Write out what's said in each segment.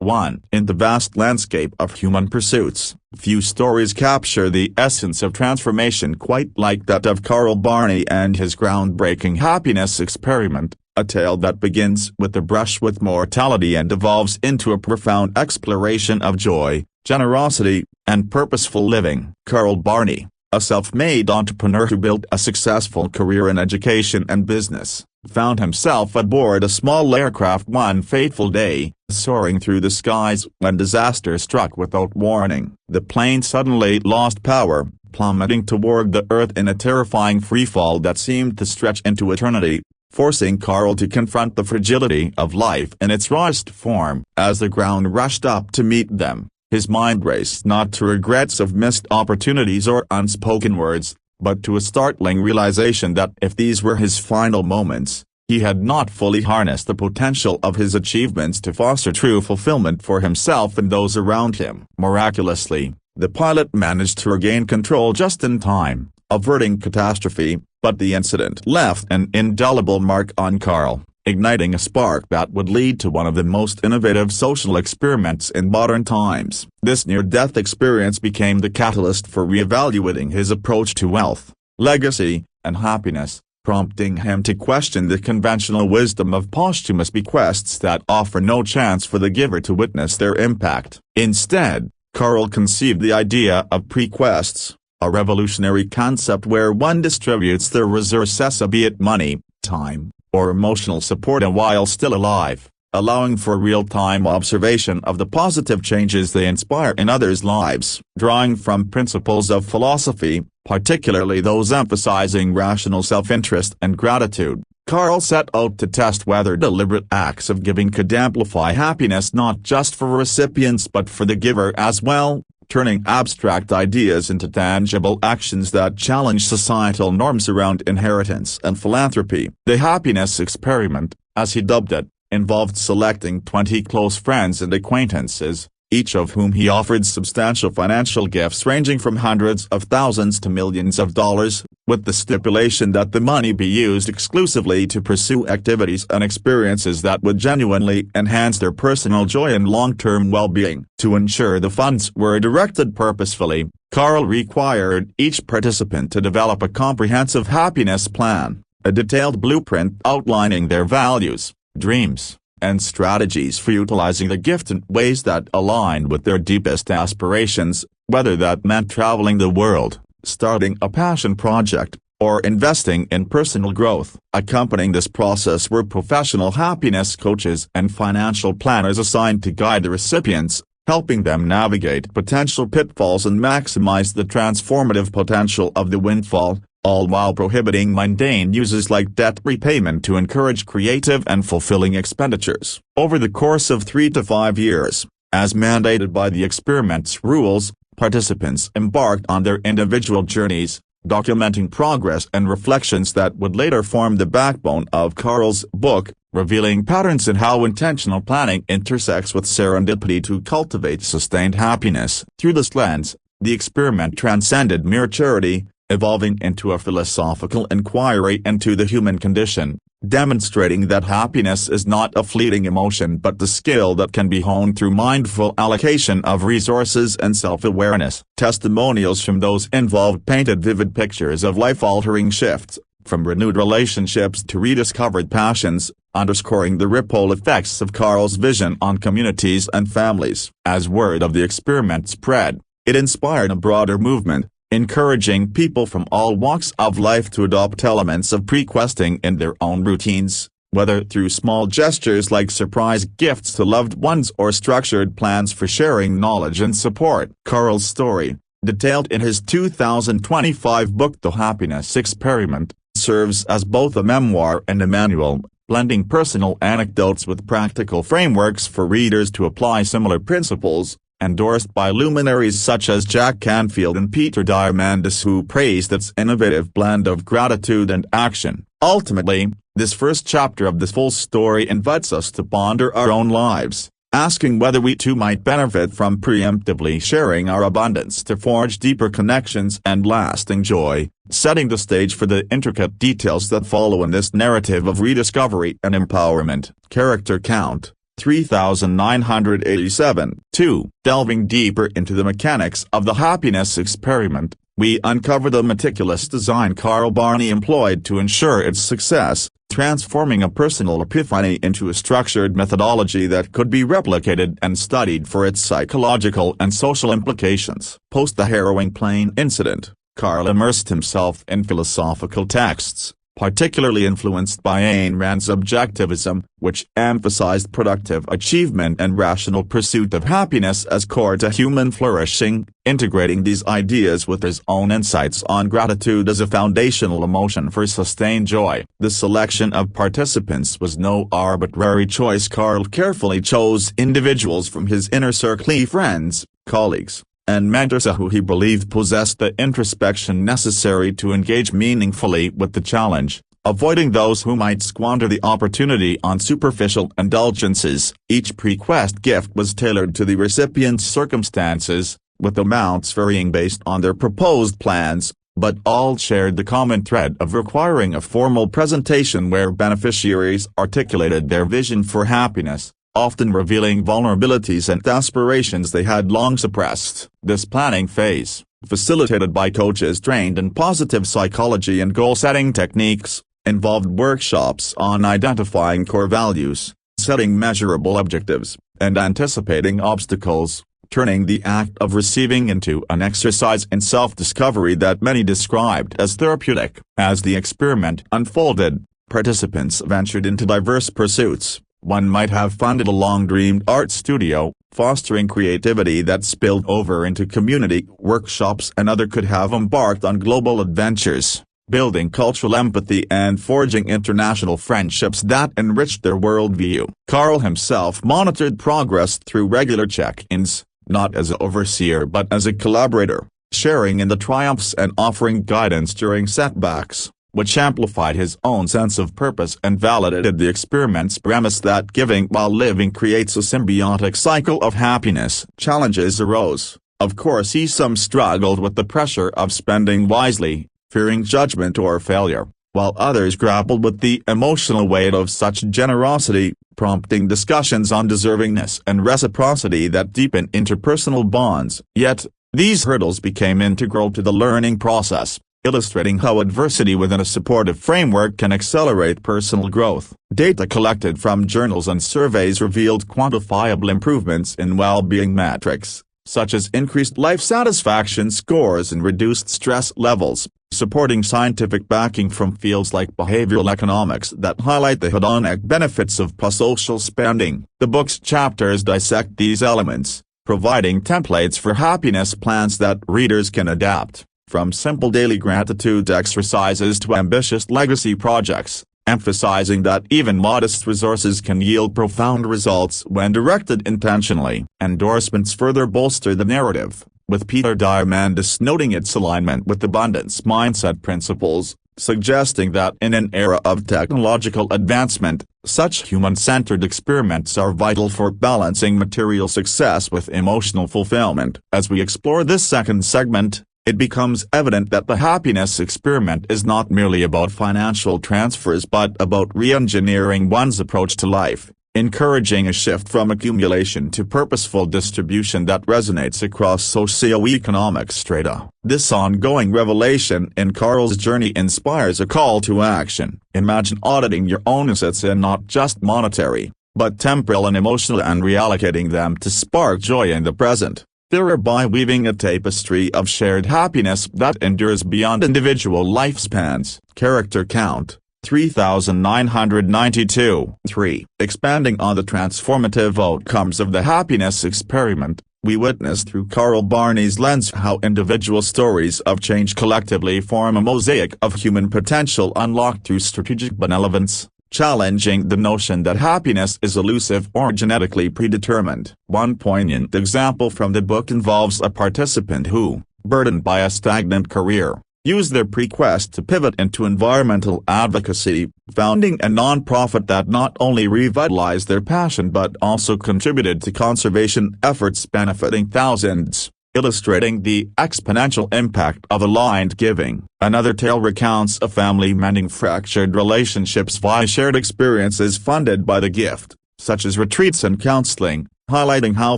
1. In the vast landscape of human pursuits, few stories capture the essence of transformation quite like that of Barney and his groundbreaking happiness experiment, a tale that begins with a brush with mortality and evolves into a profound exploration of joy, generosity, and purposeful living. Barney, a self-made entrepreneur who built a successful career in education and business, found himself aboard a small aircraft one fateful day, soaring through the skies when disaster struck without warning. The plane suddenly lost power, plummeting toward the earth in a terrifying freefall that seemed to stretch into eternity, forcing Carl to confront the fragility of life in its rawest form. As the ground rushed up to meet them, his mind raced not to regrets of missed opportunities or unspoken words, but to a startling realization that if these were his final moments, he had not fully harnessed the potential of his achievements to foster true fulfillment for himself and those around him. Miraculously, the pilot managed to regain control just in time, averting catastrophe, but the incident left an indelible mark on Carl, igniting a spark that would lead to one of the most innovative social experiments in modern times. This near-death experience became the catalyst for reevaluating his approach to wealth, legacy, and happiness, prompting him to question the conventional wisdom of posthumous bequests that offer no chance for the giver to witness their impact. Instead, Carl conceived the idea of prequests, a revolutionary concept where one distributes their resources, be it money, time, or emotional support while still alive, allowing for real-time observation of the positive changes they inspire in others' lives. Drawing from principles of philosophy, particularly those emphasizing rational self-interest and gratitude, Carl set out to test whether deliberate acts of giving could amplify happiness not just for recipients but for the giver as well, turning abstract ideas into tangible actions that challenge societal norms around inheritance and philanthropy. The happiness experiment, as he dubbed it, involved selecting 20 close friends and acquaintances, each of whom he offered substantial financial gifts ranging from hundreds of thousands to millions of dollars, with the stipulation that the money be used exclusively to pursue activities and experiences that would genuinely enhance their personal joy and long-term well-being. To ensure the funds were directed purposefully, Carl required each participant to develop a comprehensive happiness plan, a detailed blueprint outlining their values, dreams, and strategies for utilizing the gift in ways that aligned with their deepest aspirations, whether that meant traveling the world, starting a passion project, or investing in personal growth. Accompanying this process were professional happiness coaches and financial planners assigned to guide the recipients, helping them navigate potential pitfalls and maximize the transformative potential of the windfall, all while prohibiting mundane uses like debt repayment to encourage creative and fulfilling expenditures. Over the course of 3 to 5 years, as mandated by the experiment's rules, participants embarked on their individual journeys, documenting progress and reflections that would later form the backbone of Carl's book, revealing patterns in how intentional planning intersects with serendipity to cultivate sustained happiness. Through this lens, the experiment transcended mere charity, evolving into a philosophical inquiry into the human condition, demonstrating that happiness is not a fleeting emotion but the skill that can be honed through mindful allocation of resources and self-awareness. Testimonials from those involved painted vivid pictures of life-altering shifts, from renewed relationships to rediscovered passions, underscoring the ripple effects of Carl's vision on communities and families. As word of the experiment spread, it inspired a broader movement, encouraging people from all walks of life to adopt elements of prequesting in their own routines, whether through small gestures like surprise gifts to loved ones or structured plans for sharing knowledge and support. Carl's story, detailed in his 2025 book The Happiness Experiment, serves as both a memoir and a manual, blending personal anecdotes with practical frameworks for readers to apply similar principles, endorsed by luminaries such as Jack Canfield and Peter Diamandis, who praised its innovative blend of gratitude and action. Ultimately, this first chapter of the full story invites us to ponder our own lives, asking whether we too might benefit from preemptively sharing our abundance to forge deeper connections and lasting joy, setting the stage for the intricate details that follow in this narrative of rediscovery and empowerment. Character count. 3987. 2. Delving deeper into the mechanics of the happiness experiment, we uncover the meticulous design Carl Barney employed to ensure its success, transforming a personal epiphany into a structured methodology that could be replicated and studied for its psychological and social implications. Post the harrowing plane incident, Carl immersed himself in philosophical texts, particularly influenced by Ayn Rand's Objectivism, which emphasized productive achievement and rational pursuit of happiness as core to human flourishing, integrating these ideas with his own insights on gratitude as a foundational emotion for sustained joy. The selection of participants was no arbitrary choice. Carl carefully chose individuals from his inner circle, friends, colleagues, and mentors who he believed possessed the introspection necessary to engage meaningfully with the challenge, avoiding those who might squander the opportunity on superficial indulgences. Each pre-quest gift was tailored to the recipient's circumstances, with amounts varying based on their proposed plans, but all shared the common thread of requiring a formal presentation where beneficiaries articulated their vision for happiness, often revealing vulnerabilities and aspirations they had long suppressed. This planning phase, facilitated by coaches trained in positive psychology and goal-setting techniques, involved workshops on identifying core values, setting measurable objectives, and anticipating obstacles, turning the act of receiving into an exercise in self-discovery that many described as therapeutic. As the experiment unfolded, participants ventured into diverse pursuits. One might have funded a long-dreamed art studio, fostering creativity that spilled over into community workshops. Another could have embarked on global adventures, building cultural empathy and forging international friendships that enriched their worldview. Carl himself monitored progress through regular check-ins, not as an overseer but as a collaborator, sharing in the triumphs and offering guidance during setbacks, which amplified his own sense of purpose and validated the experiment's premise that giving while living creates a symbiotic cycle of happiness. Challenges arose. Of course, some struggled with the pressure of spending wisely, fearing judgment or failure, while others grappled with the emotional weight of such generosity, prompting discussions on deservingness and reciprocity that deepened interpersonal bonds. Yet, these hurdles became integral to the learning process, illustrating how adversity within a supportive framework can accelerate personal growth. Data collected from journals and surveys revealed quantifiable improvements in well-being metrics, such as increased life satisfaction scores and reduced stress levels, supporting scientific backing from fields like behavioral economics that highlight the hedonic benefits of prosocial spending. The book's chapters dissect these elements, providing templates for happiness plans that readers can adapt, from simple daily gratitude exercises to ambitious legacy projects, emphasizing that even modest resources can yield profound results when directed intentionally. Endorsements further bolster the narrative, with Peter Diamandis noting its alignment with abundance mindset principles, suggesting that in an era of technological advancement, such human-centered experiments are vital for balancing material success with emotional fulfillment. As we explore this second segment, it becomes evident that the happiness experiment is not merely about financial transfers but about re-engineering one's approach to life, encouraging a shift from accumulation to purposeful distribution that resonates across socio-economic strata. This ongoing revelation in Carl's journey inspires a call to action. Imagine auditing your own assets, and not just monetary, but temporal and emotional, and reallocating them to spark joy in the present, thereby weaving a tapestry of shared happiness that endures beyond individual lifespans. Character count, 3,992. 3. Expanding on the transformative outcomes of the happiness experiment, we witness through Carl Barney's lens how individual stories of change collectively form a mosaic of human potential unlocked through strategic benevolence, challenging the notion that happiness is elusive or genetically predetermined. One poignant example from the book involves a participant who, burdened by a stagnant career, used their pre-quest to pivot into environmental advocacy, founding a non-profit that not only revitalized their passion but also contributed to conservation efforts benefiting thousands, illustrating the exponential impact of aligned giving. Another tale recounts a family mending fractured relationships via shared experiences funded by the gift, such as retreats and counseling, highlighting how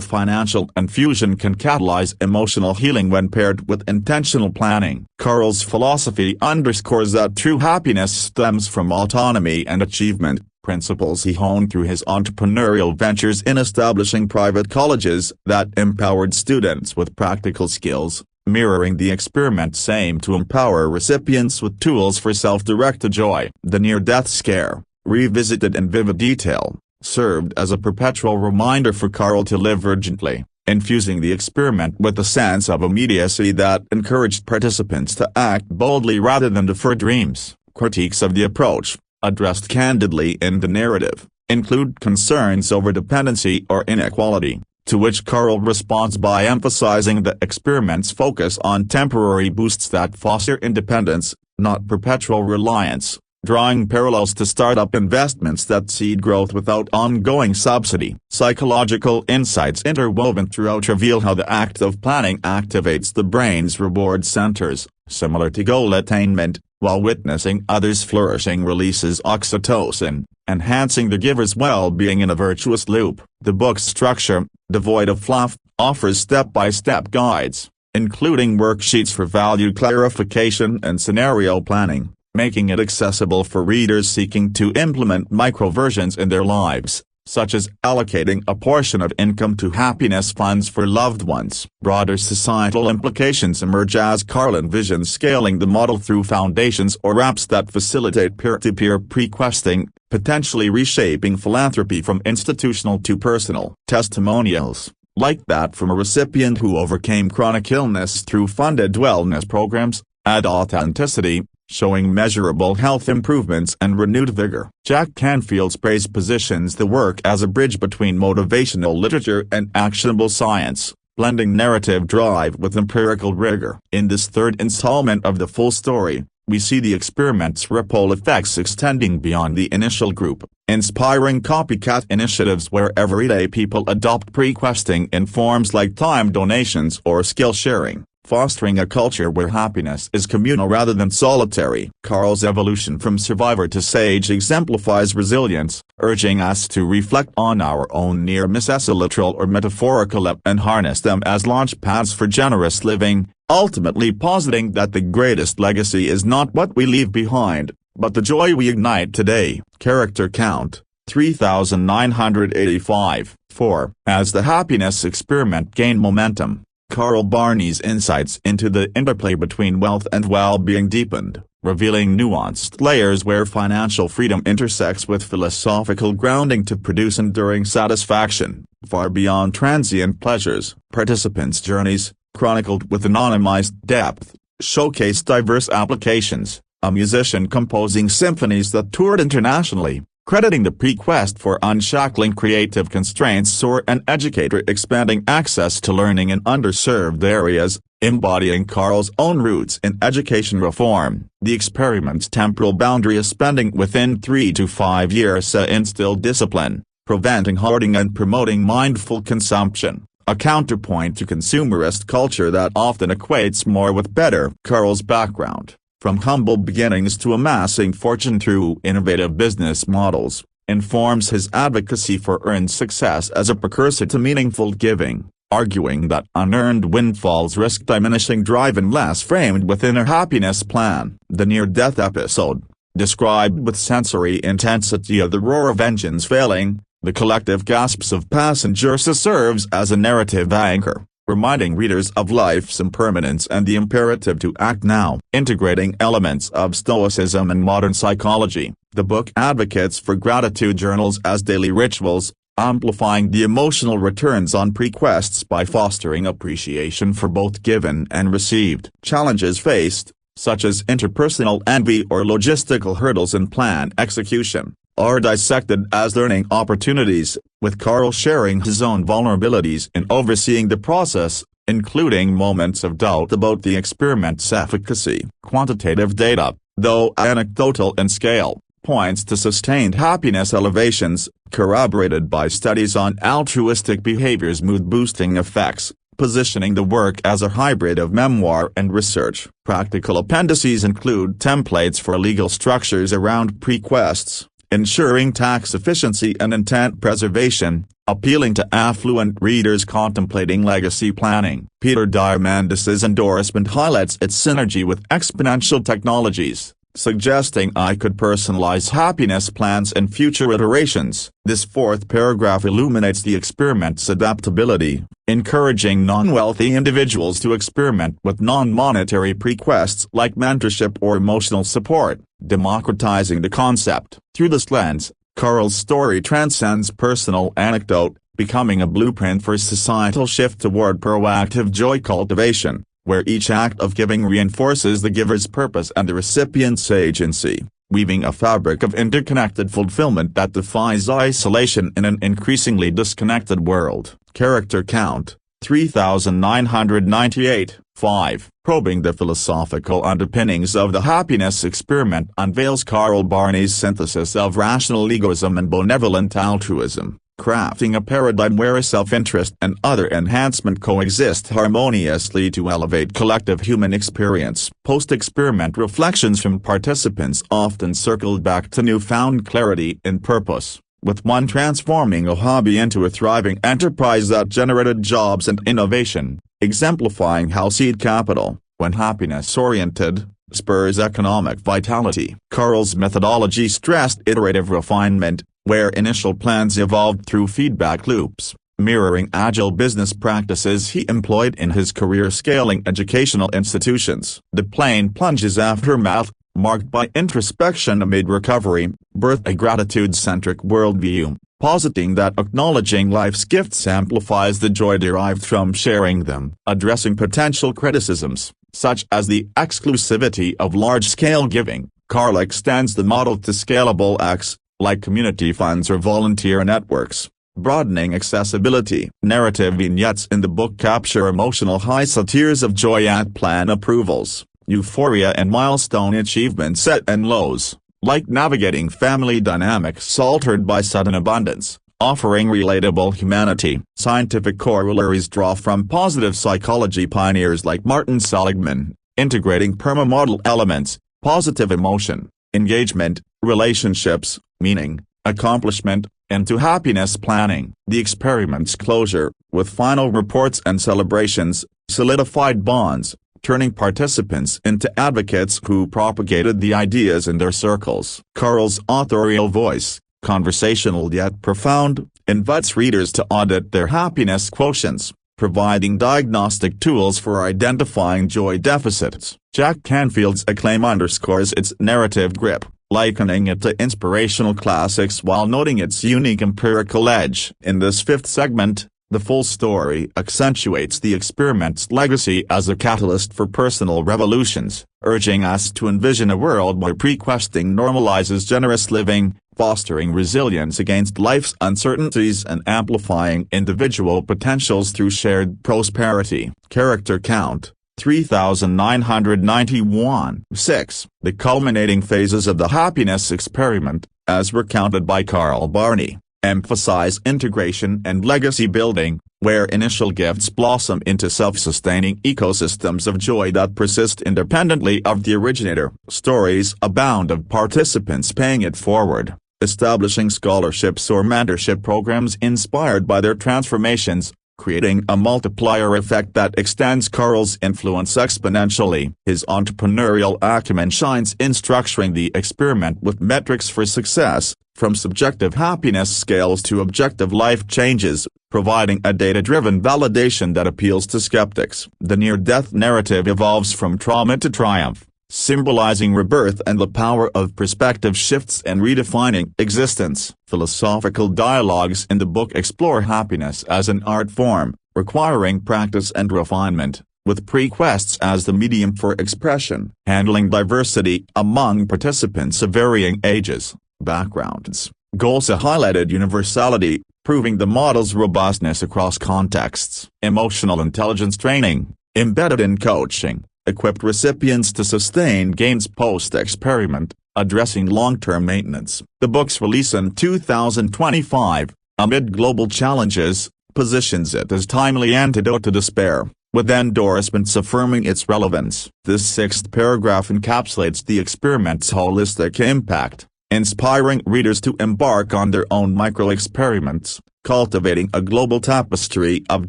financial infusion can catalyze emotional healing when paired with intentional planning. Carl's philosophy underscores that true happiness stems from autonomy and achievement, principles he honed through his entrepreneurial ventures in establishing private colleges that empowered students with practical skills, mirroring the experiment's aim to empower recipients with tools for self-directed joy. The near-death scare, revisited in vivid detail, served as a perpetual reminder for Carl to live urgently, infusing the experiment with a sense of immediacy that encouraged participants to act boldly rather than defer dreams. Critiques of the approach, addressed candidly in the narrative, include concerns over dependency or inequality, to which Carl responds by emphasizing the experiment's focus on temporary boosts that foster independence, not perpetual reliance, drawing parallels to startup investments that seed growth without ongoing subsidy. Psychological insights interwoven throughout reveal how the act of planning activates the brain's reward centers, similar to goal attainment, while witnessing others flourishing releases oxytocin, enhancing the giver's well-being in a virtuous loop. The book's structure, devoid of fluff, offers step-by-step guides, including worksheets for value clarification and scenario planning, making it accessible for readers seeking to implement microversions in their lives, such as allocating a portion of income to happiness funds for loved ones. Broader societal implications emerge as Carl envisions scaling the model through foundations or apps that facilitate peer-to-peer prequesting, potentially reshaping philanthropy from institutional to personal. Testimonials, like that from a recipient who overcame chronic illness through funded wellness programs, add authenticity, showing measurable health improvements and renewed vigor. Jack Canfield's praise positions the work as a bridge between motivational literature and actionable science, blending narrative drive with empirical rigor. In this third installment of the full story, we see the experiment's ripple effects extending beyond the initial group, inspiring copycat initiatives where everyday people adopt prequesting in forms like time donations or skill sharing, fostering a culture where happiness is communal rather than solitary. Carl's evolution from survivor to sage exemplifies resilience, urging us to reflect on our own near misses, literal or metaphorical, and harness them as launch pads for generous living, ultimately positing that the greatest legacy is not what we leave behind, but the joy we ignite today. Character count, 3,985. 4. As the happiness experiment gained momentum, Carl Barney's insights into the interplay between wealth and well-being deepened, revealing nuanced layers where financial freedom intersects with philosophical grounding to produce enduring satisfaction, far beyond transient pleasures. Participants' journeys, chronicled with anonymized depth, showcase diverse applications, a musician composing symphonies that toured internationally, crediting the prequest for unshackling creative constraints, or an educator expanding access to learning in underserved areas, embodying Carl's own roots in education reform. The experiment's temporal boundary of spending within 3 to 5 years instilled discipline, preventing hoarding and promoting mindful consumption, a counterpoint to consumerist culture that often equates more with better. Carl's background, from humble beginnings to amassing fortune through innovative business models, informs his advocacy for earned success as a precursor to meaningful giving, arguing that unearned windfalls risk diminishing drive unless framed within a happiness plan. The near-death episode, described with sensory intensity of the roar of engines failing, the collective gasps of passengers, serves as a narrative anchor, reminding readers of life's impermanence and the imperative to act now. Integrating elements of Stoicism and modern psychology, the book advocates for gratitude journals as daily rituals, amplifying the emotional returns on prequests by fostering appreciation for both given and received. Challenges faced, such as interpersonal envy or logistical hurdles in plan execution, are dissected as learning opportunities, with Carl sharing his own vulnerabilities in overseeing the process, including moments of doubt about the experiment's efficacy. Quantitative data, though anecdotal in scale, points to sustained happiness elevations, corroborated by studies on altruistic behavior's mood-boosting effects, positioning the work as a hybrid of memoir and research. Practical appendices include templates for legal structures around prequests, ensuring tax efficiency and intent preservation, appealing to affluent readers contemplating legacy planning. Peter Diamandis's endorsement highlights its synergy with exponential technologies, suggesting I could personalize happiness plans in future iterations. This fourth paragraph illuminates the experiment's adaptability, encouraging non-wealthy individuals to experiment with non-monetary prequests like mentorship or emotional support, democratizing the concept. Through this lens, Carl's story transcends personal anecdote, becoming a blueprint for societal shift toward proactive joy cultivation, where each act of giving reinforces the giver's purpose and the recipient's agency, weaving a fabric of interconnected fulfillment that defies isolation in an increasingly disconnected world. Character count, 3,998. 5. Probing the philosophical underpinnings of the happiness experiment unveils Carl Barney's synthesis of rational egoism and benevolent altruism, crafting a paradigm where self-interest and other enhancement coexist harmoniously to elevate collective human experience. Post-experiment reflections from participants often circled back to newfound clarity in purpose, with one transforming a hobby into a thriving enterprise that generated jobs and innovation, exemplifying how seed capital, when happiness-oriented, spurs economic vitality. Carl's methodology stressed iterative refinement, where initial plans evolved through feedback loops, mirroring agile business practices he employed in his career scaling educational institutions. The plane plunge's aftermath, marked by introspection amid recovery, birthed a gratitude-centric worldview, positing that acknowledging life's gifts amplifies the joy derived from sharing them. Addressing potential criticisms, such as the exclusivity of large-scale giving, Carl extends the model to scalable acts, like community funds or volunteer networks, broadening accessibility. Narrative vignettes in the book capture emotional highs and tears of joy at plan approvals, euphoria and milestone achievements at and lows, like navigating family dynamics altered by sudden abundance, offering relatable humanity. Scientific corollaries draw from positive psychology pioneers like Martin Seligman, integrating perma-model elements, positive emotion, engagement, relationships, meaning, accomplishment, into happiness planning. The experiment's closure, with final reports and celebrations, solidified bonds, turning participants into advocates who propagated the ideas in their circles. Carl's authorial voice, conversational yet profound, invites readers to audit their happiness quotients, providing diagnostic tools for identifying joy deficits. Jack Canfield's acclaim underscores its narrative grip, likening it to inspirational classics while noting its unique empirical edge. In this fifth segment, the full story accentuates the experiment's legacy as a catalyst for personal revolutions, urging us to envision a world where prequesting normalizes generous living, fostering resilience against life's uncertainties and amplifying individual potentials through shared prosperity. Character count, 3,991. 6. The culminating phases of the happiness experiment, as recounted by Carl Barney, emphasize integration and legacy building, where initial gifts blossom into self-sustaining ecosystems of joy that persist independently of the originator. Stories abound of participants paying it forward, establishing scholarships or mentorship programs inspired by their transformations, creating a multiplier effect that extends Carl's influence exponentially. His entrepreneurial acumen shines in structuring the experiment with metrics for success, from subjective happiness scales to objective life changes, providing a data-driven validation that appeals to skeptics. The near-death narrative evolves from trauma to triumph, symbolizing rebirth and the power of perspective shifts and redefining existence. Philosophical dialogues in the book explore happiness as an art form, requiring practice and refinement, with prequests as the medium for expression. Handling diversity among participants of varying ages, backgrounds, goals highlighted universality, proving the model's robustness across contexts. Emotional intelligence training, embedded in coaching, equipped recipients to sustain gains post-experiment, addressing long-term maintenance. The book's release in 2025, amid global challenges, positions it as timely antidote to despair, with endorsements affirming its relevance. This sixth paragraph encapsulates the experiment's holistic impact, inspiring readers to embark on their own micro-experiments, cultivating a global tapestry of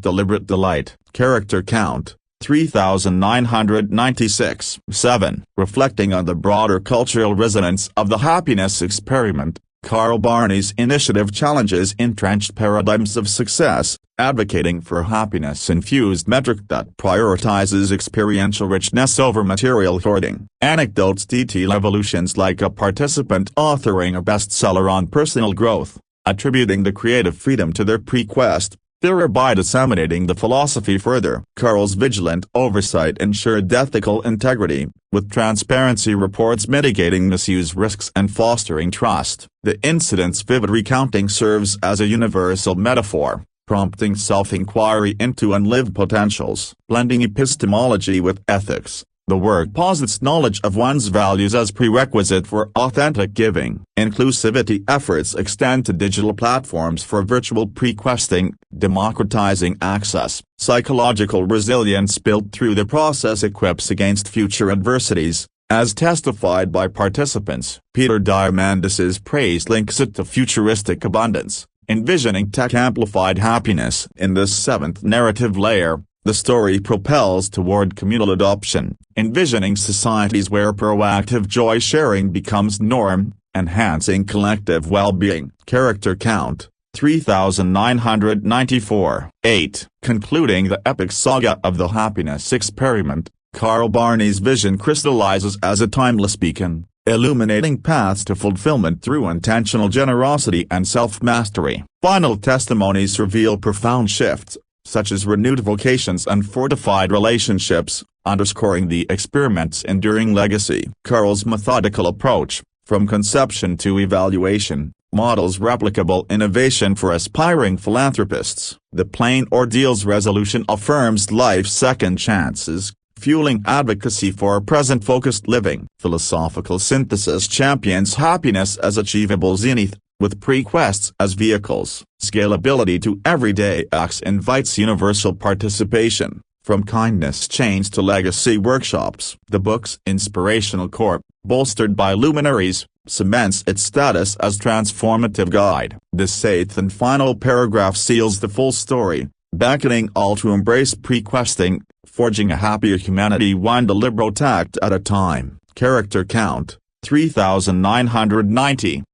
deliberate delight. Character count, 3,996. 7. Reflecting on the broader cultural resonance of the happiness experiment, Carl Barney's initiative challenges entrenched paradigms of success, advocating for a happiness-infused metric that prioritizes experiential richness over material hoarding. Anecdotes detail evolutions like a participant authoring a bestseller on personal growth, attributing the creative freedom to their pre-quest, thereby disseminating the philosophy further. Carl's vigilant oversight ensured ethical integrity, with transparency reports mitigating misuse risks and fostering trust. The incident's vivid recounting serves as a universal metaphor, prompting self-inquiry into unlived potentials. Blending epistemology with ethics, the work posits knowledge of one's values as prerequisite for authentic giving. Inclusivity efforts extend to digital platforms for virtual pre-questing, democratizing access. Psychological resilience built through the process equips against future adversities, as testified by participants. Peter Diamandis's praise links it to futuristic abundance, envisioning tech-amplified happiness. In this seventh narrative layer, the story propels toward communal adoption, envisioning societies where proactive joy-sharing becomes norm, enhancing collective well-being. Character count, 3,994. 8. Concluding the epic saga of the happiness experiment, Carl Barney's vision crystallizes as a timeless beacon, illuminating paths to fulfillment through intentional generosity and self-mastery. Final testimonies reveal profound shifts, such as renewed vocations and fortified relationships, underscoring the experiment's enduring legacy. Carl's methodical approach, from conception to evaluation, models replicable innovation for aspiring philanthropists. The Plain Ordeals resolution affirms life's second chances, fueling advocacy for present-focused living. Philosophical synthesis champions happiness as achievable zenith, with pre-quests as vehicles. Scalability to everyday acts invites universal participation, from kindness chains to legacy workshops. The book's inspirational core, bolstered by luminaries, cements its status as transformative guide. This eighth and final paragraph seals the full story, beckoning all to embrace pre-questing, forging a happier humanity one deliberate act at a time. Character count, 3,990.